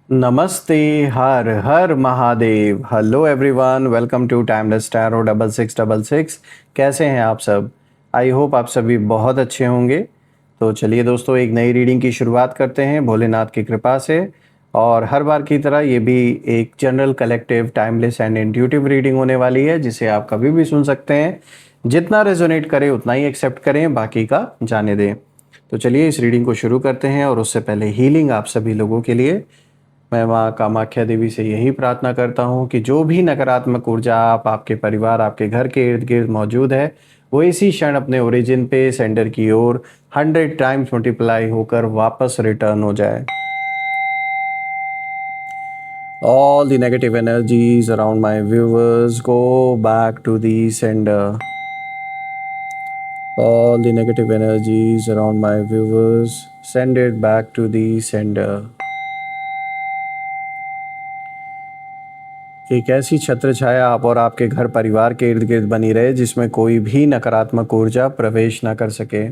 नमस्ते। Har Har Mahadev. Hello everyone, welcome to timeless tarot 6666। कैसे हैं आप सब? आई होप आप सभी बहुत अच्छे होंगे। तो चलिए दोस्तों, एक नई रीडिंग की शुरुआत करते हैं भोलेनाथ की कृपा से। और हर बार की तरह ये भी एक general collective timeless and intuitive reading होने वाली है, जिसे आप कभी भी सुन सकते हैं। जितना रेजोनेट करे उतना ही एक्सेप्ट करें, बाकी का जाने दें। तो चलिए इस रीडिंग को शुरू करते हैं। और उससे पहले हीलिंग आप सभी लोगों के लिए मैं माँ कामाख्या देवी से यही प्रार्थना करता हूँ कि जो भी नकारात्मक ऊर्जा आपके परिवार, आपके घर के इर्द गिर्द मौजूद है, वो इसी क्षण अपने ओरिजिन पे सेंटर की ओर 100 टाइम्स मल्टीप्लाई होकर वापस रिटर्न हो जाए। All the negative energies around my viewers go back to the sender. All the negative energies around my viewers send it back to the sender. एक ऐसी छत्र छाया आप और आपके घर परिवार के इर्द गिर्द बनी रहे, जिसमें कोई भी नकारात्मक ऊर्जा प्रवेश ना कर सके।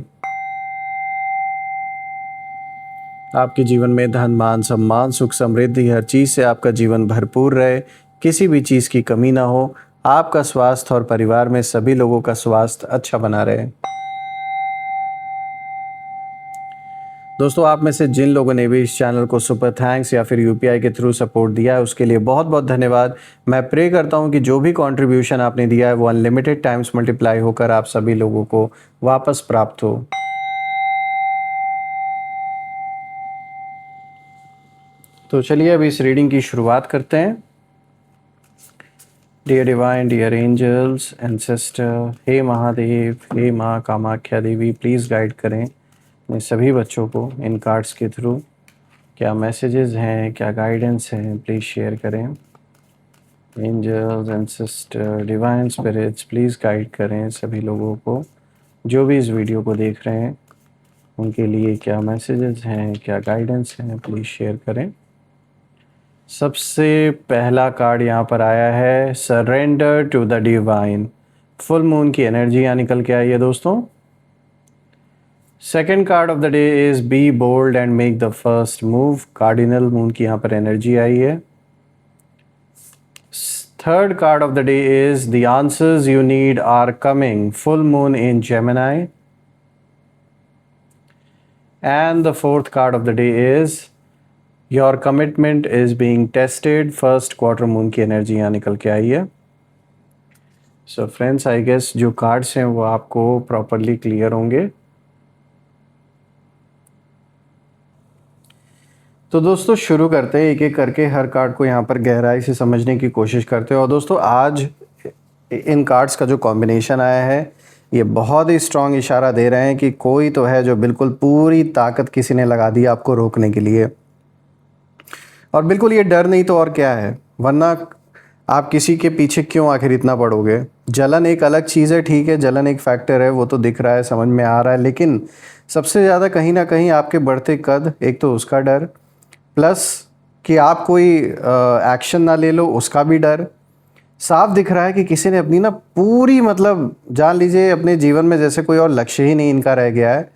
आपके जीवन में धन, मान, सम्मान, सुख, समृद्धि, हर चीज से आपका जीवन भरपूर रहे, किसी भी चीज की कमी ना हो। आपका स्वास्थ्य और परिवार में सभी लोगों का स्वास्थ्य अच्छा बना रहे। दोस्तों, आप में से जिन लोगों ने भी इस चैनल को सुपर थैंक्स या फिर यूपीआई के थ्रू सपोर्ट दिया है, उसके लिए बहुत बहुत धन्यवाद। मैं प्रे करता हूं कि जो भी कंट्रीब्यूशन आपने दिया है वो अनलिमिटेड टाइम्स मल्टीप्लाई होकर आप सभी लोगों को वापस प्राप्त हो। तो चलिए अब इस रीडिंग की शुरुआत करते हैं। Dear divine, dear angels, ancestor, हे महादेव, हे माँ कामाख्या देवी, प्लीज़ गाइड करें अपने सभी बच्चों को इन कार्ड्स के थ्रू। क्या मैसेजेस हैं, क्या गाइडेंस हैं, प्लीज़ शेयर करें। Angels, ancestor, divine spirits, please guide करें सभी लोगों को जो भी इस वीडियो को देख रहे हैं, उनके लिए क्या मैसेजेस हैं, क्या गाइडेंस हैं, प्लीज़ शेयर करें। सबसे पहला कार्ड यहाँ पर आया है surrender to the divine. Full moon की एनर्जी यहाँ निकल के आई है दोस्तों। Second card of the day is be bold and make the first move. Cardinal moon की यहाँ पर एनर्जी आई है। Third card of the day is the answers you need are coming. Full moon in Gemini. And the fourth card of the day is your commitment is being tested. First quarter moon की energy यहाँ निकल के आई है। So friends, I guess जो cards हैं वो आपको प्रॉपरली क्लियर होंगे। तो दोस्तों शुरू करते हैं, एक एक करके हर कार्ड को यहाँ पर गहराई से समझने की कोशिश करते हैं। और दोस्तों आज इन कार्ड्स का जो कॉम्बिनेशन आया है, ये बहुत ही स्ट्रॉन्ग इशारा दे रहे हैं कि कोई तो है जो बिल्कुल पूरी ताकत किसी ने लगा दी आपको रोकने के लिए। और बिल्कुल ये डर नहीं तो और क्या है, वरना आप किसी के पीछे क्यों आखिर इतना पड़ोगे। जलन एक अलग चीज़ है, ठीक है, जलन एक फैक्टर है, वो तो दिख रहा है, समझ में आ रहा है, लेकिन सबसे ज़्यादा कहीं ना कहीं आपके बढ़ते कद, एक तो उसका डर, प्लस कि आप कोई एक्शन ना ले लो उसका भी डर। साफ दिख रहा है कि किसी ने अपनी ना पूरी, मतलब जान लीजिए अपने जीवन में जैसे कोई और लक्ष्य ही नहीं इनका रह गया है।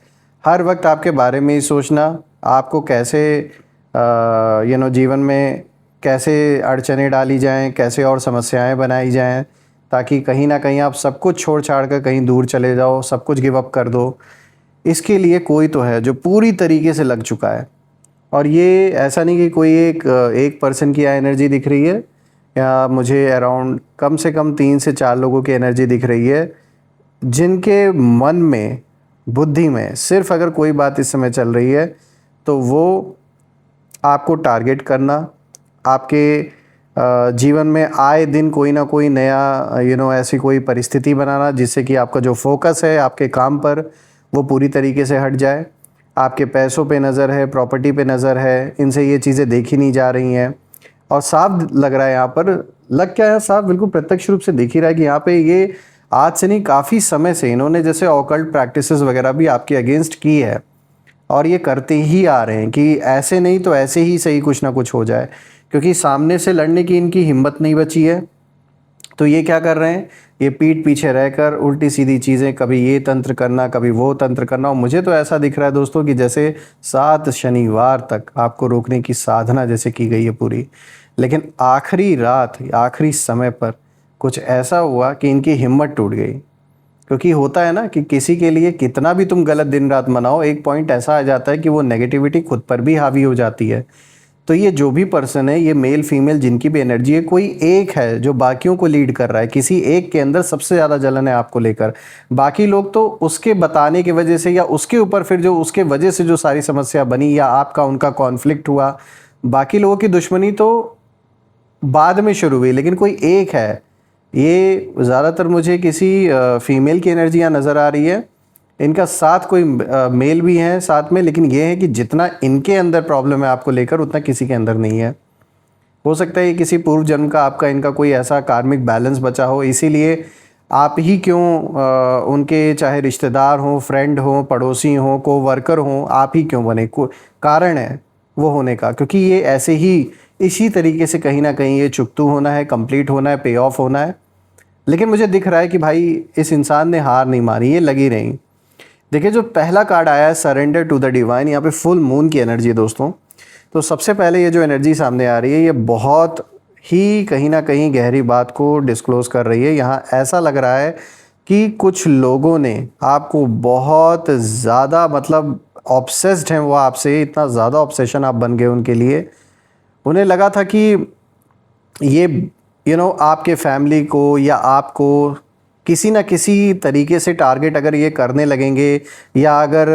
हर वक्त आपके बारे में ही सोचना, आपको कैसे जीवन में कैसे अड़चनें डाली जाएं, कैसे और समस्याएं बनाई जाएं, ताकि कहीं ना कहीं आप सब कुछ छोड़ छाड़ कर कहीं दूर चले जाओ, सब कुछ गिव अप कर दो। इसके लिए कोई तो है जो पूरी तरीके से लग चुका है। और ये ऐसा नहीं कि कोई एक पर्सन की एनर्जी दिख रही है, या मुझे अराउंड कम से कम 3 से 4 लोगों की एनर्जी दिख रही है, जिनके मन में, बुद्धि में सिर्फ अगर कोई बात इस समय चल रही है तो वो आपको टारगेट करना, आपके जीवन में आए दिन कोई ना कोई नया ऐसी कोई परिस्थिति बनाना जिससे कि आपका जो फोकस है आपके काम पर वो पूरी तरीके से हट जाए। आपके पैसों पे नज़र है, प्रॉपर्टी पे नज़र है, इनसे ये चीज़ें देखी नहीं जा रही हैं। और साफ लग रहा है यहाँ पर, लग क्या है, साफ बिल्कुल प्रत्यक्ष रूप से दिख ही रहा है कि यहाँ पे ये आज से नहीं, काफ़ी समय से इन्होंने जैसे ऑकल्ट प्रैक्टिसेस वगैरह भी आपके अगेंस्ट की है, और ये करते ही आ रहे हैं कि ऐसे नहीं तो ऐसे ही सही कुछ ना कुछ हो जाए, क्योंकि सामने से लड़ने की इनकी हिम्मत नहीं बची है। तो ये क्या कर रहे हैं, ये पीठ पीछे रहकर उल्टी सीधी चीज़ें, कभी ये तंत्र करना कभी वो तंत्र करना। और मुझे तो ऐसा दिख रहा है दोस्तों कि जैसे 7 शनिवार तक आपको रोकने की साधना जैसे की गई है पूरी, लेकिन आखिरी रात आखिरी समय पर कुछ ऐसा हुआ कि इनकी हिम्मत टूट गई। क्योंकि होता है ना कि किसी के लिए कितना भी तुम गलत दिन रात मनाओ, एक पॉइंट ऐसा आ जाता है कि वो नेगेटिविटी खुद पर भी हावी हो जाती है। तो ये जो भी पर्सन है, ये मेल फीमेल जिनकी भी एनर्जी है, कोई एक है जो बाकियों को लीड कर रहा है। किसी एक के अंदर सबसे ज़्यादा जलन है आपको लेकर। बाकी लोग तो उसके बताने की वजह से या उसके ऊपर फिर जो उसके वजह से जो सारी समस्या बनी या आपका उनका कॉन्फ्लिक्ट हुआ, बाकी लोगों की दुश्मनी तो बाद में शुरू हुई, लेकिन कोई एक है। ये ज़्यादातर मुझे किसी फीमेल की एनर्जी यहाँ नज़र आ रही है। इनका साथ कोई मेल भी है साथ में, लेकिन ये है कि जितना इनके अंदर प्रॉब्लम है आपको लेकर, उतना किसी के अंदर नहीं है। हो सकता है ये किसी पूर्व जन्म का आपका इनका कोई ऐसा कार्मिक बैलेंस बचा हो, इसीलिए आप ही क्यों उनके चाहे रिश्तेदार हों, फ्रेंड हों, पड़ोसी हों, कोवर्कर हों, आप ही क्यों बने, कारण है वो होने का। क्योंकि ये ऐसे ही इसी तरीके से कहीं ना कहीं ये चुकतू होना है, कंप्लीट होना है, पे ऑफ होना है। लेकिन मुझे दिख रहा है कि भाई इस इंसान ने हार नहीं मानी, ये लगी नहीं। देखिए जो पहला कार्ड आया है सरेंडर टू द डिवाइन, यहाँ पे फुल मून की एनर्जी है दोस्तों। तो सबसे पहले ये जो एनर्जी सामने आ रही है, ये बहुत ही कहीं ना कहीं गहरी बात को डिस्क्लोज कर रही है। यहाँ ऐसा लग रहा है कि कुछ लोगों ने आपको बहुत ज़्यादा, मतलब ऑब्सेस्ड हैं वो आपसे, इतना ज़्यादा ऑब्सेशन आप बन गए उनके लिए। उन्हें लगा था कि ये आपके फैमिली को या आपको किसी ना किसी तरीके से टारगेट अगर ये करने लगेंगे, या अगर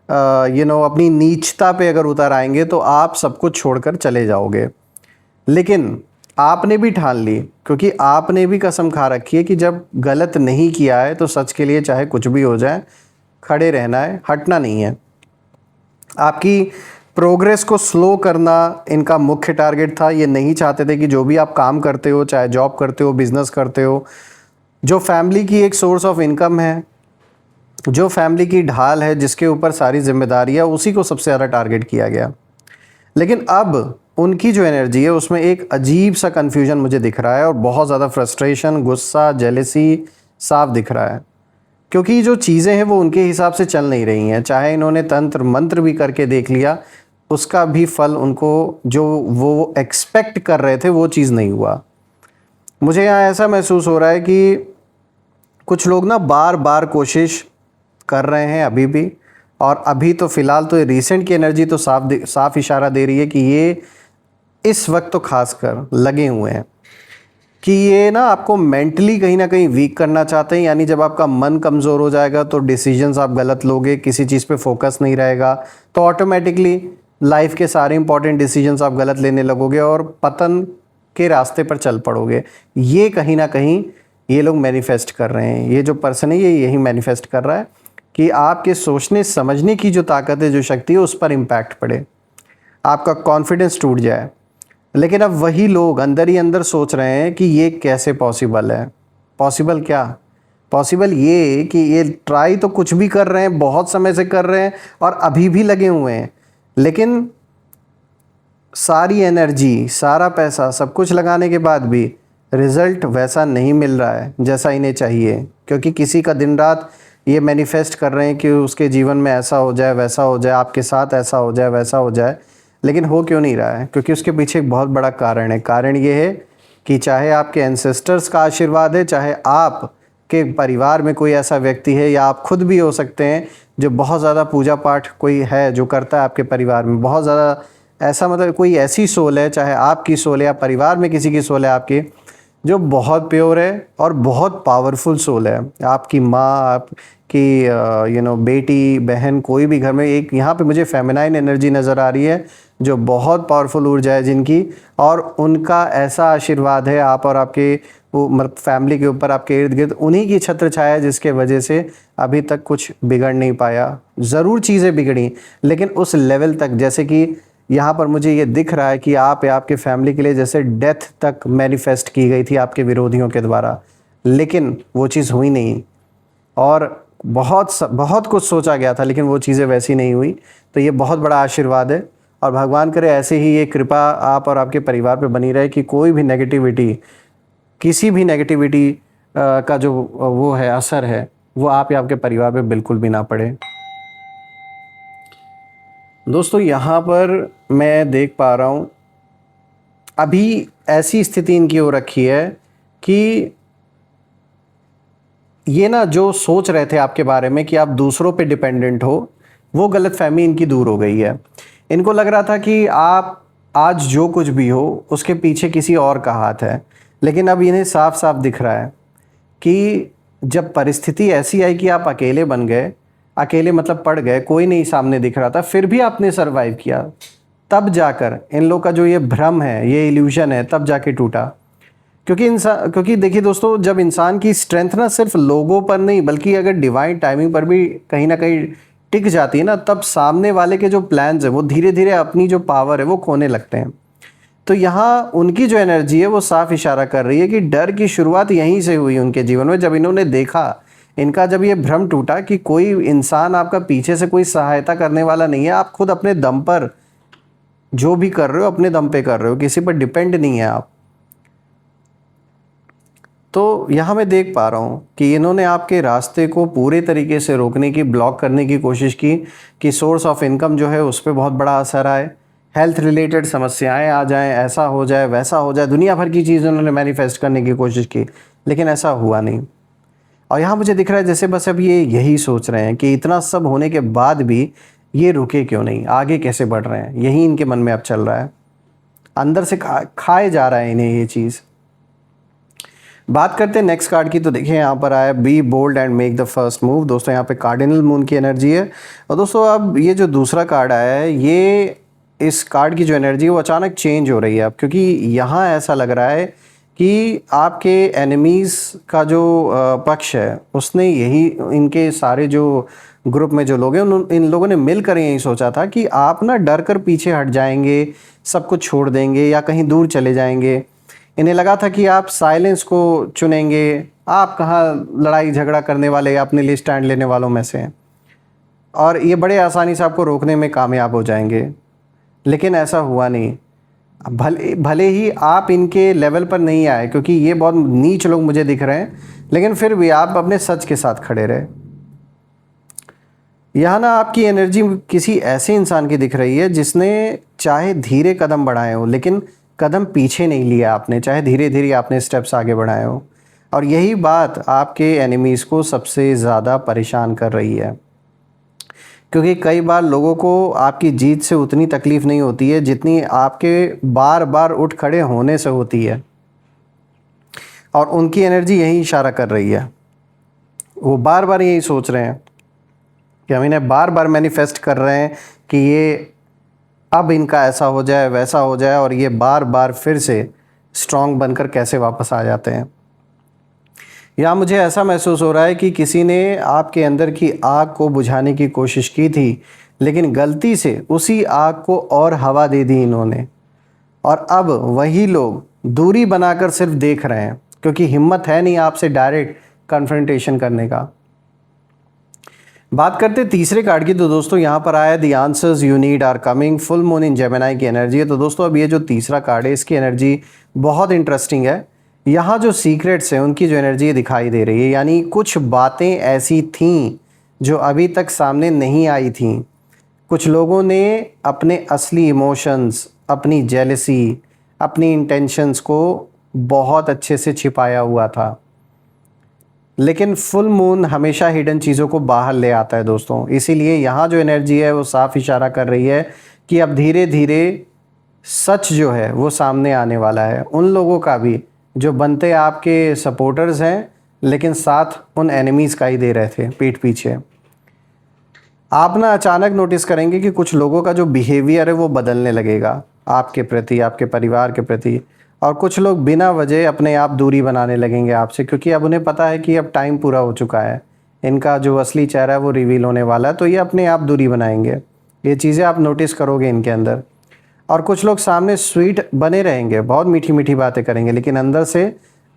अपनी नीचता पे अगर उतर आएंगे, तो आप सब कुछ छोड़कर चले जाओगे। लेकिन आपने भी ठान ली, क्योंकि आपने भी कसम खा रखी है कि जब गलत नहीं किया है तो सच के लिए चाहे कुछ भी हो जाए खड़े रहना है, हटना नहीं है। आपकी प्रोग्रेस को स्लो करना इनका मुख्य टारगेट था। ये नहीं चाहते थे कि जो भी आप काम करते हो, चाहे जॉब करते हो, बिजनेस करते हो, जो फैमिली की एक सोर्स ऑफ इनकम है, जो फैमिली की ढाल है, जिसके ऊपर सारी जिम्मेदारियां, उसी को सबसे ज़्यादा टारगेट किया गया। लेकिन अब उनकी जो एनर्जी है उसमें एक अजीब सा कन्फ्यूजन मुझे दिख रहा है, और बहुत ज़्यादा फ्रस्ट्रेशन, गुस्सा, जेलेसी साफ दिख रहा है। क्योंकि जो चीज़ें हैं वो उनके हिसाब से चल नहीं रही हैं। चाहे इन्होंने तंत्र मंत्र भी करके देख लिया, उसका भी फल उनको जो वो एक्सपेक्ट कर रहे थे वो चीज़ नहीं हुआ। मुझे यहाँ ऐसा महसूस हो रहा है कि कुछ लोग ना बार बार कोशिश कर रहे हैं अभी भी, और अभी तो फ़िलहाल तो रिसेंट की एनर्जी तो साफ इशारा दे रही है कि ये इस वक्त तो खासकर लगे हुए हैं कि ये ना आपको मेंटली कहीं ना कहीं वीक करना चाहते हैं। यानी जब आपका मन कमज़ोर हो जाएगा तो डिसीजंस आप गलत लोगे, किसी चीज़ पे फोकस नहीं रहेगा, तो ऑटोमेटिकली लाइफ के सारे इंपॉर्टेंट डिसीजंस आप गलत लेने लगोगे और पतन के रास्ते पर चल पड़ोगे। ये कहीं ना कहीं ये लोग मैनिफेस्ट कर रहे हैं। ये जो पर्सन है ये यही मैनिफेस्ट कर रहा है कि आपके सोचने समझने की जो ताकत है, जो शक्ति है, उस पर इम्पैक्ट पड़े, आपका कॉन्फिडेंस टूट जाए। लेकिन अब वही लोग अंदर ही अंदर सोच रहे हैं कि ये कैसे पॉसिबल है। पॉसिबल क्या? पॉसिबल ये कि ये ट्राई तो कुछ भी कर रहे हैं, बहुत समय से कर रहे हैं और अभी भी लगे हुए हैं, लेकिन सारी एनर्जी, सारा पैसा, सब कुछ लगाने के बाद भी रिज़ल्ट वैसा नहीं मिल रहा है जैसा इन्हें चाहिए। क्योंकि किसी का दिन रात ये मैनिफेस्ट कर रहे हैं कि उसके जीवन में ऐसा हो जाए, वैसा हो जाए, आपके साथ ऐसा हो जाए, वैसा हो जाए, लेकिन हो क्यों नहीं रहा है? क्योंकि उसके पीछे एक बहुत बड़ा कारण है। कारण ये है कि चाहे आपके एंसेस्टर्स का आशीर्वाद है, चाहे आप के परिवार में कोई ऐसा व्यक्ति है, या आप खुद भी हो सकते हैं जो बहुत ज़्यादा पूजा पाठ कोई है जो करता है आपके परिवार में, बहुत ज़्यादा ऐसा, मतलब कोई ऐसी सोल है, चाहे आपकी सोल है या परिवार में किसी की सोल है आपकी, जो बहुत प्योर है और बहुत पावरफुल सोल है। आपकी माँ, आपकी बेटी, बहन, कोई भी घर में एक, यहाँ पे मुझे फेमिनाइन एनर्जी नज़र आ रही है जो बहुत पावरफुल ऊर्जा है जिनकी, और उनका ऐसा आशीर्वाद है आप और आपके वो फैमिली के ऊपर, आपके इर्द गिर्द, उन्हीं की छत्र छाया जिसके वजह से अभी तक कुछ बिगड़ नहीं पाया। ज़रूर चीज़ें बिगड़ी, लेकिन उस लेवल तक, जैसे कि यहाँ पर मुझे ये दिख रहा है कि आप या आपके फैमिली के लिए जैसे डेथ तक मैनिफेस्ट की गई थी आपके विरोधियों के द्वारा, लेकिन वो चीज़ हुई नहीं। और बहुत कुछ सोचा गया था, लेकिन वो चीज़ें वैसी नहीं हुई। तो ये बहुत बड़ा आशीर्वाद है, और भगवान करे ऐसे ही ये कृपा आप और आपके परिवार पे बनी रहे कि कोई भी नेगेटिविटी किसी भी नेगेटिविटी का जो वो है असर है वो आप या आपके परिवार पे बिल्कुल भी ना पड़े। दोस्तों यहाँ पर मैं देख पा रहा हूँ अभी ऐसी स्थिति इनकी हो रखी है कि ये ना जो सोच रहे थे आपके बारे में कि आप दूसरों पे डिपेंडेंट हो, वो गलतफहमी इनकी दूर हो गई है। इनको लग रहा था कि आप आज जो कुछ भी हो उसके पीछे किसी और का हाथ है, लेकिन अब इन्हें साफ साफ दिख रहा है कि जब परिस्थिति ऐसी आई कि आप अकेले बन गए, अकेले मतलब पड़ गए, कोई नहीं सामने दिख रहा था, फिर भी आपने सरवाइव किया, तब जाकर इन लोग का जो ये भ्रम है, ये इल्यूजन है, तब जाके टूटा। क्योंकि देखिए दोस्तों, जब इंसान की स्ट्रेंथ ना सिर्फ लोगों पर नहीं बल्कि अगर डिवाइन टाइमिंग पर भी कहीं ना कहीं टिक जाती है ना, तब सामने वाले के जो प्लान्स है वो धीरे धीरे अपनी जो पावर है वो खोने लगते हैं। तो यहाँ उनकी जो एनर्जी है वो साफ इशारा कर रही है कि डर की शुरुआत यहीं से हुई उनके जीवन में, जब इन्होंने देखा, इनका जब ये भ्रम टूटा कि कोई इंसान आपका पीछे से कोई सहायता करने वाला नहीं है, आप खुद अपने दम पर जो भी कर रहे हो अपने दम पे कर रहे हो, किसी पर डिपेंड नहीं है आप। तो यहाँ मैं देख पा रहा हूँ कि इन्होंने आपके रास्ते को पूरे तरीके से रोकने की, ब्लॉक करने की कोशिश की कि सोर्स ऑफ इनकम जो है उस पर बहुत बड़ा असर आए, हेल्थ रिलेटेड समस्याएं आ जाएं, ऐसा हो जाए वैसा हो जाए, दुनिया भर की चीज़ उन्होंने मैनिफेस्ट करने की कोशिश की, लेकिन ऐसा हुआ नहीं। और यहाँ मुझे दिख रहा है जैसे बस अब ये यही सोच रहे हैं कि इतना सब होने के बाद भी ये रुके क्यों नहीं, आगे कैसे बढ़ रहे हैं, यही इनके मन में अब चल रहा है। अंदर से खाए जा रहा है इन्हें ये चीज़। बात करते हैं नेक्स्ट कार्ड की, तो देखिए यहाँ पर आया be bold and make the first move. दोस्तों यहाँ पे कार्डिनल मून की एनर्जी है। और दोस्तों अब ये जो दूसरा कार्ड आया है, ये इस कार्ड की जो एनर्जी है वो अचानक चेंज हो रही है अब, क्योंकि यहाँ ऐसा लग रहा है कि आपके एनिमीज़ का जो पक्ष है उसने यही, इनके सारे जो ग्रुप में जो लोग हैं इन लोगों ने मिलकर यही सोचा था कि आप ना डर कर पीछे हट जाएंगे, सब कुछ छोड़ देंगे या कहीं दूर चले जाएंगे। इन्हें लगा था कि आप साइलेंस को चुनेंगे, आप कहाँ लड़ाई झगड़ा करने वाले या अपने लिए स्टैंड लेने वालों में से हैं, और ये बड़े आसानी से आपको रोकने में कामयाब हो जाएंगे। लेकिन ऐसा हुआ नहीं। भले ही आप इनके लेवल पर नहीं आए, क्योंकि ये बहुत नीच लोग मुझे दिख रहे हैं, लेकिन फिर भी आप अपने सच के साथ खड़े रहे। यहाँ ना आपकी एनर्जी किसी ऐसे इंसान की दिख रही है जिसने चाहे धीरे कदम बढ़ाए हो लेकिन कदम पीछे नहीं लिया आपने, चाहे धीरे धीरे आपने स्टेप्स आगे बढ़ाए हो। और यही बात आपके एनिमीज़ को सबसे ज़्यादा परेशान कर रही है, क्योंकि कई बार लोगों को आपकी जीत से उतनी तकलीफ़ नहीं होती है जितनी आपके बार बार उठ खड़े होने से होती है। और उनकी एनर्जी यही इशारा कर रही है, वो बार बार यही सोच रहे हैं कि हम इन्हें बार बार मैनिफेस्ट कर रहे हैं कि ये अब इनका ऐसा हो जाए वैसा हो जाए, और ये बार बार फिर से स्ट्रांग बनकर कैसे वापस आ जाते हैं। या मुझे ऐसा महसूस हो रहा है कि किसी ने आपके अंदर की आग को बुझाने की कोशिश की थी, लेकिन गलती से उसी आग को और हवा दे दी इन्होंने, और अब वही लोग दूरी बनाकर सिर्फ देख रहे हैं, क्योंकि हिम्मत है नहीं आपसे डायरेक्ट कन्फ्रंटेशन करने का। बात करते तीसरे कार्ड की, तो दोस्तों यहाँ पर आया the answers you need are coming, full moon in Gemini की एनर्जी है। तो दोस्तों अब ये जो तीसरा कार्ड है इसकी एनर्जी बहुत इंटरेस्टिंग है। यहाँ जो सीक्रेट्स हैं उनकी जो एनर्जी दिखाई दे रही है, यानी कुछ बातें ऐसी थीं जो अभी तक सामने नहीं आई थीं। कुछ लोगों ने अपने असली इमोशंस, अपनी जेलसी, अपनी इंटेंशंस को बहुत अच्छे से छिपाया हुआ था, लेकिन फुल मून हमेशा हिडन चीज़ों को बाहर ले आता है दोस्तों। इसीलिए यहाँ जो एनर्जी है वो साफ इशारा कर रही है कि अब धीरे धीरे सच जो है वो सामने आने वाला है। उन लोगों का भी जो बनते आपके सपोर्टर्स हैं, लेकिन साथ उन एनिमीज़ का ही दे रहे थे पीठ पीछे। आप ना अचानक नोटिस करेंगे कि कुछ लोगों का जो बिहेवियर है वो बदलने लगेगा आपके प्रति, आपके परिवार के प्रति, और कुछ लोग बिना वजह अपने आप दूरी बनाने लगेंगे आपसे, क्योंकि अब उन्हें पता है कि अब टाइम पूरा हो चुका है, इनका जो असली चेहरा है वो रिवील होने वाला है, तो ये अपने आप दूरी बनाएंगे। ये चीज़ें आप नोटिस करोगे इनके अंदर। और कुछ लोग सामने स्वीट बने रहेंगे, बहुत मीठी मीठी बातें करेंगे, लेकिन अंदर से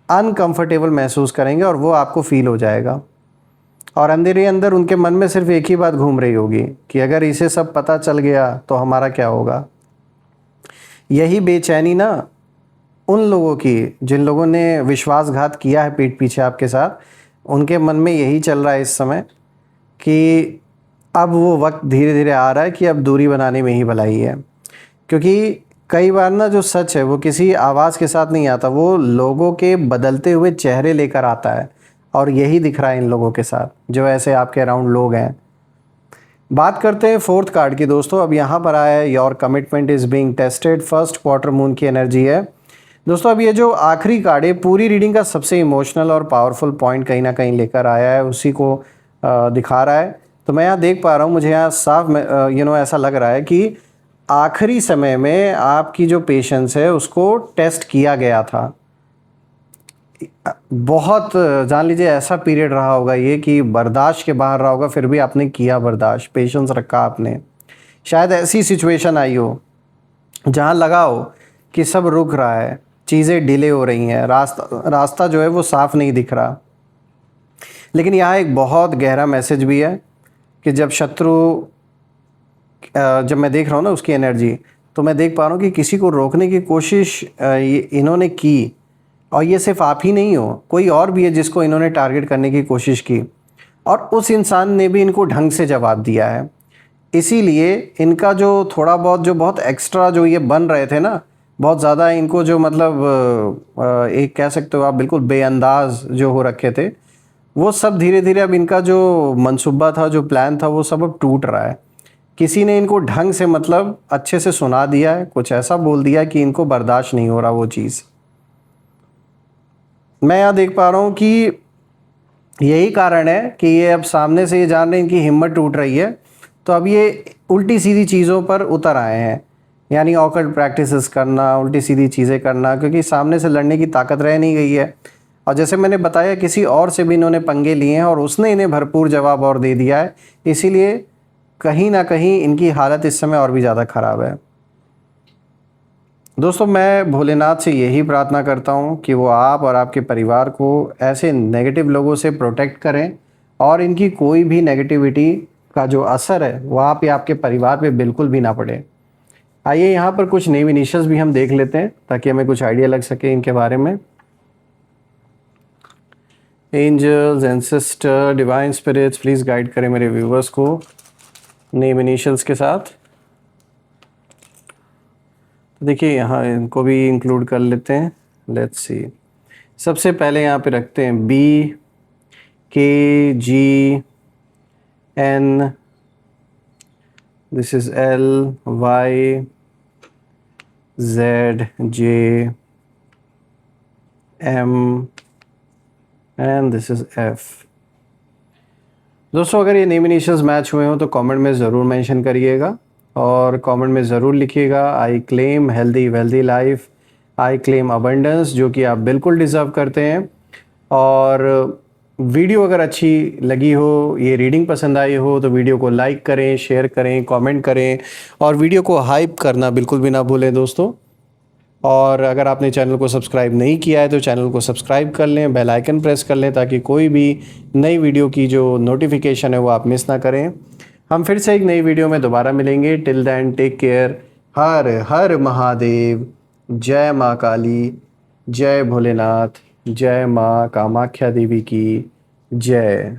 अनकंफर्टेबल महसूस करेंगे, और वो आपको फील हो जाएगा। और अंदर ही अंदर उनके मन में सिर्फ एक ही बात घूम रही होगी कि अगर इसे सब पता चल गया तो हमारा क्या होगा। यही बेचैनी ना उन लोगों की जिन लोगों ने विश्वासघात किया है पीठ पीछे आपके साथ, उनके मन में यही चल रहा है इस समय कि अब वो वक्त धीरे धीरे आ रहा है कि अब दूरी बनाने में ही भलाई है। क्योंकि कई बार ना जो सच है वो किसी आवाज़ के साथ नहीं आता, वो लोगों के बदलते हुए चेहरे लेकर आता है, और यही दिख रहा है इन लोगों के साथ जो ऐसे आपके अराउंड लोग हैं। बात करते हैं फोर्थ कार्ड की दोस्तों। अब यहाँ पर आया है your commitment is being tested, first quarter moon की एनर्जी है दोस्तों। अब ये जो आखिरी कार्ड है पूरी रीडिंग का सबसे इमोशनल और पावरफुल पॉइंट कहीं ना कहीं लेकर आया है, उसी को दिखा रहा है। तो मैं यहाँ देख पा रहा हूँ, मुझे यहाँ साफ ऐसा लग रहा है कि आखिरी समय में आपकी जो पेशेंस है उसको टेस्ट किया गया था। बहुत जान लीजिए ऐसा पीरियड रहा होगा ये कि बर्दाश्त के बाहर रहा होगा, फिर भी आपने किया बर्दाश्त, पेशेंस रखा आपने। शायद ऐसी सिचुएशन आई हो जहाँ लगा हो कि सब रुक रहा है, चीज़ें डिले हो रही हैं, रास्ता जो है वो साफ नहीं दिख रहा। लेकिन यहाँ एक बहुत गहरा मैसेज भी है कि जब जब मैं देख रहा हूँ ना उसकी एनर्जी, तो मैं देख पा रहा हूँ कि किसी को रोकने की कोशिश इन्होंने की, और ये सिर्फ आप ही नहीं हो, कोई और भी है जिसको इन्होंने टारगेट करने की कोशिश की, और उस इंसान ने भी इनको ढंग से जवाब दिया है। इसीलिए इनका जो थोड़ा बहुत जो बहुत एक्स्ट्रा जो ये बन रहे थे ना, बहुत ज़्यादा इनको जो मतलब एक कह सकते हो आप बिल्कुल बेअंदाज जो हो रखे थे, वो सब धीरे धीरे अब इनका जो मंसूबा था, जो प्लान था, वो सब अब टूट रहा है। किसी ने इनको ढंग से मतलब अच्छे से सुना दिया है, कुछ ऐसा बोल दिया कि इनको बर्दाश्त नहीं हो रहा वो चीज़। मैं यहाँ देख पा रहा हूँ कि यही कारण है कि ये अब सामने से ये जान रहे हैं इनकी हिम्मत टूट रही है, तो अब ये उल्टी सीधी चीज़ों पर उतर आए हैं, यानी ऑकल्ट प्रैक्टिसेस करना, उल्टी सीधी चीज़ें करना, क्योंकि सामने से लड़ने की ताकत रह नहीं गई है। और जैसे मैंने बताया किसी और से भी इन्होंने पंगे लिए हैं और उसने इन्हें भरपूर जवाब और दे दिया है, इसीलिए कहीं ना कहीं इनकी हालत इस समय और भी ज़्यादा ख़राब है। दोस्तों मैं भोलेनाथ से यही प्रार्थना करता हूँ कि वो आप और आपके परिवार को ऐसे नेगेटिव लोगों से प्रोटेक्ट करें, और इनकी कोई भी नेगेटिविटी का जो असर है वो आप या आपके परिवार पे बिल्कुल भी ना पड़े। आइए यहाँ पर कुछ नेम इनिशियल्स भी हम देख लेते हैं ताकि हमें कुछ आइडिया लग सके इनके बारे में। Angels, ancestor, divine spirits, please guide करें मेरे व्यूवर्स को नेम इनिशियल्स के साथ। देखिए यहाँ इनको भी इंक्लूड कर लेते हैं। लेट्स सी, सबसे पहले यहाँ पे रखते हैं BKGN, this is LYZJM and this is F। दोस्तों अगर ये नेम इनिशियल्स मैच हुए हो तो कमेंट में ज़रूर मेंशन करिएगा, और कमेंट में ज़रूर लिखिएगा I claim healthy wealthy life, I claim abundance, जो कि आप बिल्कुल डिज़र्व करते हैं। और वीडियो अगर अच्छी लगी हो, ये रीडिंग पसंद आई हो, तो वीडियो को लाइक करें, शेयर करें, कमेंट करें, और वीडियो को हाइप करना बिल्कुल भी ना भूलें दोस्तों। और अगर आपने चैनल को सब्सक्राइब नहीं किया है तो चैनल को सब्सक्राइब कर लें, बेल आइकन प्रेस कर लें, ताकि कोई भी नई वीडियो की जो नोटिफिकेशन है वो आप मिस ना करें। हम फिर से एक नई वीडियो में दोबारा मिलेंगे। Till then take care. Har Har Mahadev. जय माँ काली, जय भोलेनाथ, जय माँ कामाख्या देवी की जय।